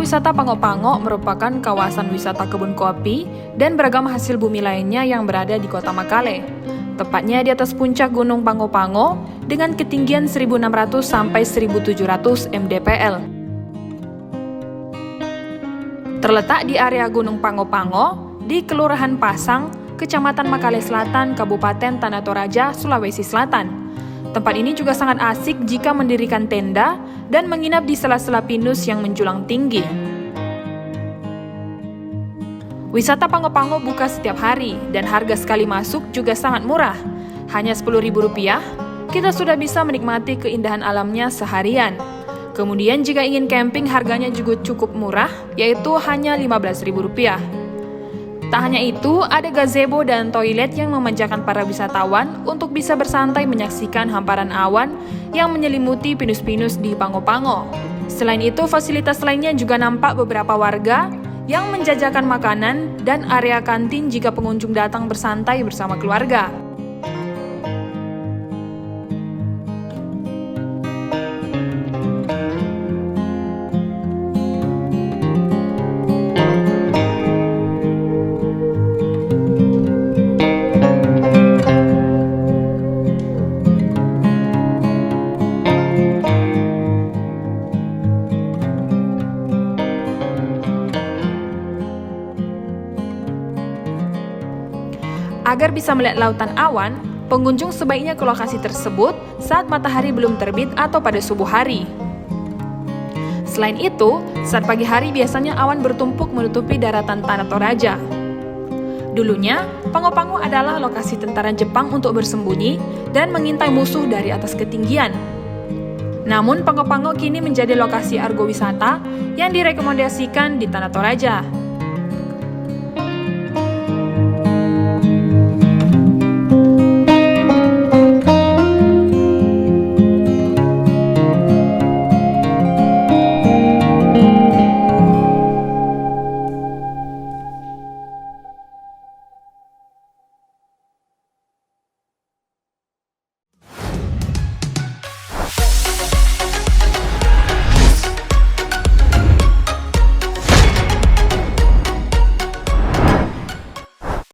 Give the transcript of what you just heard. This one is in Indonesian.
wisata Pango-Pango merupakan kawasan wisata kebun kopi dan beragam hasil bumi lainnya yang berada di kota Makale. Tepatnya di atas puncak Gunung Pango-Pango dengan ketinggian 1.600 sampai 1.700 mdpl. Terletak di area Gunung Pango-Pango di Kelurahan Pasang, Kecamatan Makale Selatan, Kabupaten Tanah Toraja, Sulawesi Selatan. Tempat ini juga sangat asik jika mendirikan tenda dan menginap di sela-sela pinus yang menjulang tinggi. Wisata Pango-Pango buka setiap hari dan harga sekali masuk juga sangat murah. Hanya Rp10.000, kita sudah bisa menikmati keindahan alamnya seharian. Kemudian jika ingin camping harganya juga cukup murah, yaitu hanya Rp15.000. Tak hanya itu, ada gazebo dan toilet yang memanjakan para wisatawan untuk bisa bersantai menyaksikan hamparan awan yang menyelimuti pinus-pinus di Pango-Pango. Selain itu, fasilitas lainnya juga nampak beberapa warga yang menjajakan makanan dan area kantin jika pengunjung datang bersantai bersama keluarga. Agar bisa melihat lautan awan, pengunjung sebaiknya ke lokasi tersebut saat matahari belum terbit atau pada subuh hari. Selain itu, saat pagi hari biasanya awan bertumpuk menutupi daratan Tanah Toraja. Dulunya, Pango-Pango adalah lokasi tentara Jepang untuk bersembunyi dan mengintai musuh dari atas ketinggian. Namun, Pango-Pango kini menjadi lokasi argo wisata yang direkomendasikan di Tanah Toraja.